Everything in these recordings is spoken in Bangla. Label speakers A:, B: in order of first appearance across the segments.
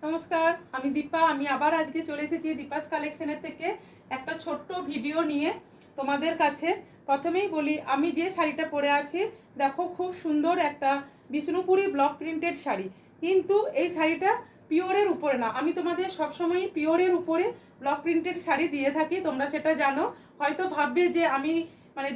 A: নমস্কার, আমি দীপা। আমি আবার আজকে চলে এসেছি দীপাস কালেকশনের থেকে একটা ছোট্ট ভিডিও নিয়ে তোমাদের কাছে। প্রথমেই বলি, আমি যে শাড়িটা পরে আছি দেখো, খুব সুন্দর একটা বিষ্ণুপুরি ব্লক প্রিন্টেড শাড়ি। কিন্তু এই শাড়িটা পিওরের উপরে না। আমি তোমাদের সবসময়ই পিওরের উপরে ব্লক প্রিন্টেড শাড়ি দিয়ে থাকি, তোমরা সেটা জানো। হয়তো ভাববে যে আমি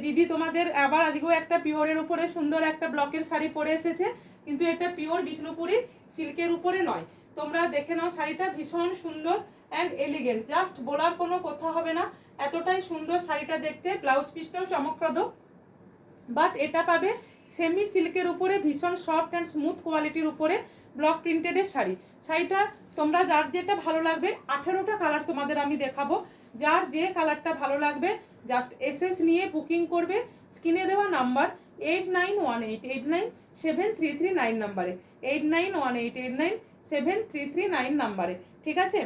A: দিদি তোমাদের আবার আজকেও একটা পিওরের উপরে সুন্দর একটা ব্লকের শাড়ি পরে এসেছে, কিন্তু এটা পিওর বিষ্ণুপুরি সিল্কের উপরে নয়। তোমরা দেখে নাও, শাড়িটা ভীষণ সুন্দর অ্যান্ড এলিগেন্ট, জাস্ট বলার কোনো কথা হবে না, এতটাই সুন্দর শাড়িটা দেখতে। ব্লাউজ পিসটাও চমকপ্রদ, বাট এটা পাবে সেমি সিল্কের উপরে, ভীষণ সফট অ্যান্ড স্মুথ কোয়ালিটির উপরে ব্লক প্রিন্টেডের শাড়ি। শাড়িটা তোমরা যার যেটা ভালো লাগবে, 18টা কালার তোমাদের আমি দেখাবো, যার যে কালারটা ভালো লাগবে জাস্ট এসএস নিয়ে বুকিং করবে। স্ক্রিনে দেওয়া নাম্বার 8918897339 নাম্বারে, 8918897339 নাম্বারে, ঠিক আছে।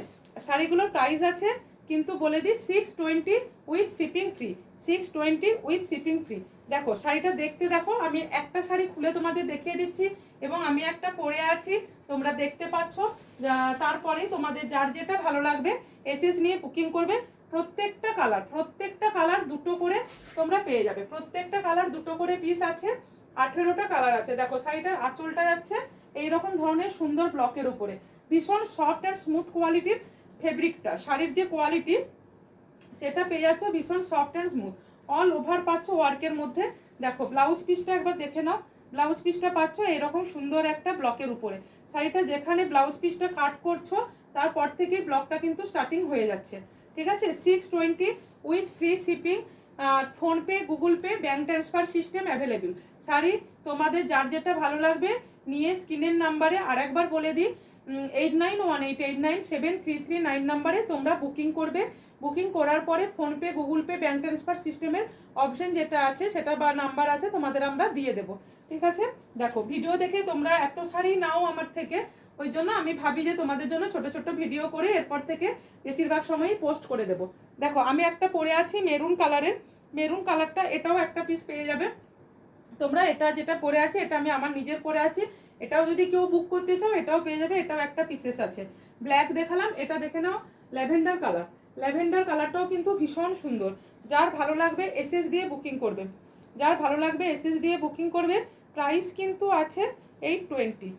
A: শাড়িগুলোর প্রাইস আছে কিন্তু বলে দিই 620 with shipping free, 620 with shipping free. দেখো শাড়িটা দেখতে, দেখো আমি একটা শাড়ি খুলে তোমাদের দেখিয়ে দিচ্ছি এবং আমি একটা পরে আছি, তোমরা দেখতে পাচ্ছ। তারপরে তোমাদের যার যেটা ভালো লাগবে এসএস নিয়ে বুকিং করবে। প্রত্যেকটা কালার দুটো করে তোমরা পেয়ে যাবে, প্রত্যেকটা কালার দুটো করে পিস আছে। 18টা কালার আছে। দেখো শাড়িটার আঁচলটা যাচ্ছে এইরকম ধরনের সুন্দর ব্লকের উপরে, ভীষণ সফট অ্যান্ড স্মুথ কোয়ালিটির ফেব্রিকটা, শাড়ির যে কোয়ালিটি সেটা পেয়ে যাচ্ছ ভীষণ soft and smooth. All over পাচ্ছ ওয়ার্কের মধ্যে। দেখো ব্লাউজ পিসটা একবার দেখে নাও, ব্লাউজ পিসটা পাচ্ছ এরকম সুন্দর একটা ব্লকের উপরে। শাড়িটা যেখানে ব্লাউজ পিসটা কাট করছো তারপর থেকেই ব্লকটা কিন্তু স্টার্টিং হয়ে যাচ্ছে, ঠিক আছে। 620 উইথ ফ্রি শিপিং, আর PhonePe, Google Pay, bank transfer system available. Sari তোমাদের যার যেটা ভালো লাগবে নিয়ে স্ক্রিনের নাম্বারে আর একবার বলে দিই, 8918897339 নাম্বারে তোমরা বুকিং করবে। বুকিং করার পরে PhonePe, Google Pay, bank transfer সিস্টেমের অপশন যেটা আছে সেটা বা নাম্বার আছে তোমাদের আমরা দিয়ে দেবো, ঠিক আছে। দেখো ভিডিও দেখে তোমরা এত শাড়ি নাও আমার থেকে, ওই জন্য আমি ভাবি যে তোমাদের জন্য ছোট ছোট ভিডিও করে এরপর থেকে বেশিরভাগ সময়ই পোস্ট করে দেবো। দেখো আমি একটা পরে আছি মেরুন কালারের, মেরুন কালারটা এটাও একটা পিস পেয়ে যাবে তোমরা। এটা যেটা পরে আছে এটা আমি আমার নিজের পরে আছি, এটাও যদি কেউ বুক করতে চাও এটাও পেয়ে যাবে, এটাও একটা পিসেস আছে। ব্ল্যাক দেখালাম, এটা দেখে নাও ল্যাভেন্ডার কালার। ল্যাভেন্ডার কালারটাও কিন্তু ভীষণ সুন্দর। যার ভালো লাগবে এসএস দিয়ে বুকিং করবে, যার ভালো লাগবে এসএস দিয়ে বুকিং করবে। প্রাইস কিন্তু আছে 820,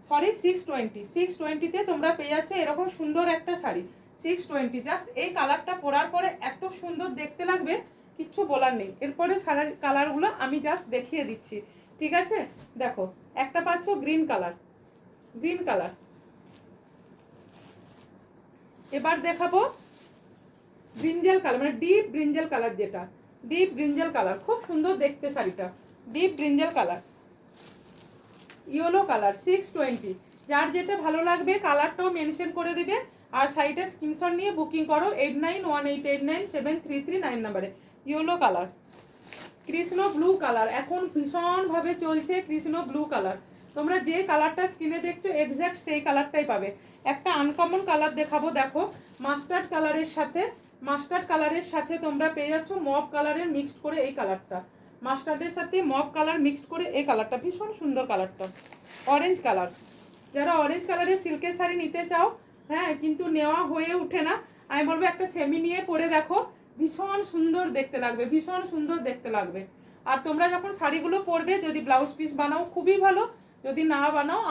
A: সরি 620। 620তে তোমরা পেয়ে যাচ্ছ এরকম সুন্দর একটা শাড়ি। 620, জাস্ট এই কালারটা পরার পরে এত সুন্দর দেখতে লাগবে, কিচ্ছু বলার নেই। এরপরে শাড়ির কালারগুলো আমি জাস্ট দেখিয়ে দিচ্ছি, ঠিক আছে। দেখো একটা পাচ্ছ গ্রিন কালার, গ্রিন কালার। এবার দেখাবো ব্রিঞ্জাল কালার, মানে ডিপ ব্রিঞ্জাল কালার, যেটা ডিপ ব্রিঞ্জাল কালার, খুব সুন্দর দেখতে শাড়িটা, deep brinjal colour, yellow colour. 620, যার যেটা ভালো লাগবে কালারটাও মেনশন করে দেবে আর শাড়িটা স্ক্রিনশট নিয়ে বুকিং করো 8918897339 নাম্বারে। Yellow colour, Krishna blue colour, এখন ভীষণভাবে চলছে কৃষ্ণ ব্লু কালার। তোমরা যে কালারটা স্ক্রিনে দেখছো এক্স্যাক্ট সেই কালারটাই পাবে। একটা আনকমন কালার দেখাবো, দেখো মাস্টার্ড কালারের সাথে, মাস্টার্ড কালারের সাথে তোমরা পেয়ে যাচ্ছ মভ কালারের মিক্সড করে এই কালারটা, মাস্টার্ডের সাথে মভ কালার মিক্সড করে এই কালারটা, ভীষণ সুন্দর কালারটা। অরেঞ্জ কালার, যারা অরেঞ্জ কালারের সিল্কের শাড়ি নিতে চাও, হ্যাঁ কিন্তু নেওয়া হয়ে ওঠে না, আমি বলবো একটা সেমি নিয়ে পরে দেখো, ভীষণ সুন্দর দেখতে লাগবে, ভীষণ সুন্দর দেখতে লাগবে। আর তোমরা যখন শাড়িগুলো পরবে যদি ব্লাউজ পিস বানাও খুবই ভালো, যদি না বানাও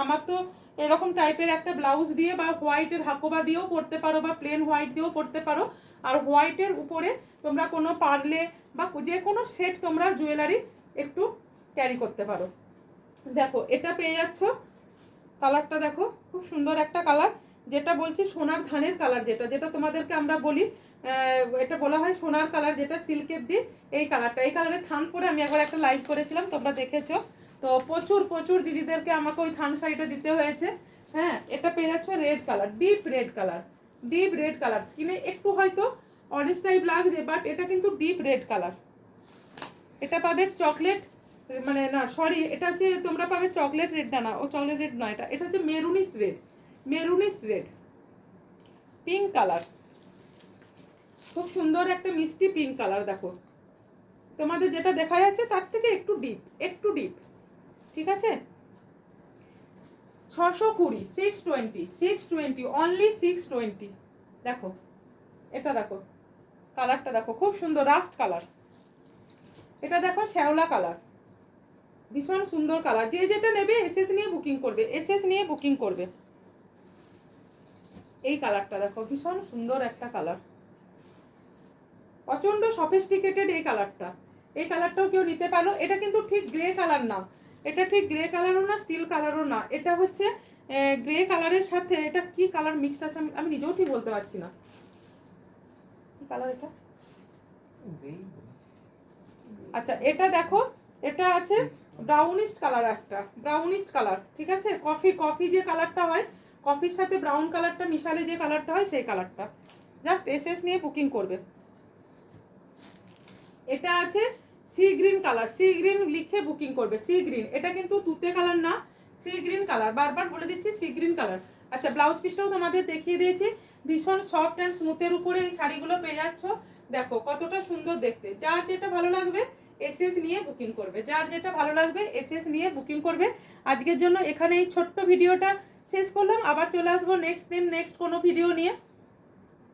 A: আমার তো এরকম টাইপের একটা ব্লাউজ দিয়ে বা হোয়াইটের হাকোবা দিয়েও পরতে পারো বা প্লেন হোয়াইট দিয়েও পরতে পারো। আর হোয়াইটের উপরে তোমরা কোনো পার্লে বা যে কোনো সেট তোমরা জুয়েলারি একটু ক্যারি করতে পারো। দেখো এটা পেয়ে যাচ্ছ, কালারটা দেখো খুব সুন্দর একটা কালার, যেটা বলছি সোনার ধানের কালার, যেটা যেটা তোমাদেরকে আমরা বলি, এটা বলা হয় সোনার কালার, যেটা সিল্কের দিয়ে এই কালারটা। এই কালারের থান পরে আমি একবার একটা লাইভ করেছিলাম, তোমরা দেখেছো। তো প্রচুর প্রচুর দিদিদেরকে আমাকে ওই থান শাড়িটা দিতে হয়েছে। হ্যাঁ এটা পেয়ে যাচ্ছ red colour, deep red colour, deep red colour. স্কিনে একটু হয়তো অরেঞ্জ টাইপ লাগছে, বাট এটা কিন্তু ডিপ রেড কালার। এটা পাবে চকলেট, মানে না সরি, এটা হচ্ছে তোমরা পাবে চকলেট রেডটা না, ও চকলেট রেড নয়, এটা হচ্ছে মেরুনিস্ট রেড, মেরুনিস্ট রেড। পিঙ্ক কালার, খুব সুন্দর একটা মিষ্টি পিঙ্ক কালার। দেখো তোমাদের যেটা দেখা যাচ্ছে তার থেকে একটু ডিপ, একটু ডিপ, ঠিক আছে। 620, 620 অনলি 620। দেখো এটা, দেখো কালারটা দেখো, খুব সুন্দর রাস্ট কালার। এটা দেখো শ্যাওলা কালার, ভীষণ সুন্দর কালার। যে যেটা নেবে এসএস নিয়ে বুকিং করবে, এসএস নিয়ে বুকিং করবে। এই কালারটা দেখো, ভীষণ সুন্দর একটা কালার, প্রচন্ড সফিস্টিকেটেড এই কালারটা। এই কালারটাও কেউ নিতে পারো। এটা কিন্তু ঠিক গ্রে কালার না, এটা ঠিক গ্রে কালারও না, স্টিল কালারও না, এটা হচ্ছে গ্রে কালারের সাথে এটা কি কালার মিক্সড আছে আমি নিজেও ঠিক বলতে পারছি না। কি কালার এটা? আচ্ছা এটা দেখো, এটা আছে ব্রাউনিস্ট কালার, একটা ব্রাউনিস্ট কালার, ঠিক আছে? কফি কফি যে কালারটা হয়, কফির সাথে ব্রাউন কালারটা মিশালে যে কালারটা হয় সেই কালারটা। জাস্ট এসএস নিয়ে বুকিং করবে। এটা আছে sea green colour, sea green লিখে বুকিং করবে। সি গ্রিন, এটা কিন্তু তুতে কালার না, সি গ্রিন কালার, বারবার বলে দিচ্ছি সি গ্রিন কালার। আচ্ছা ব্লাউজ পিসটাও তোমাদের দেখিয়ে দিয়েছি, ভীষণ সফট অ্যান্ড স্মুথের উপরে এই শাড়িগুলো পেয়ে যাচ্ছ। দেখো কতটা সুন্দর দেখতে। যার যেটা ভালো লাগবে এসএস নিয়ে বুকিং করবে, যার যেটা ভালো লাগবে এসএস নিয়ে বুকিং করবে। আজকের জন্য এখানে এই ছোট্ট ভিডিওটা শেষ করলাম, আবার চলে আসবো নেক্সট দিন নেক্সট কোনো ভিডিও নিয়ে।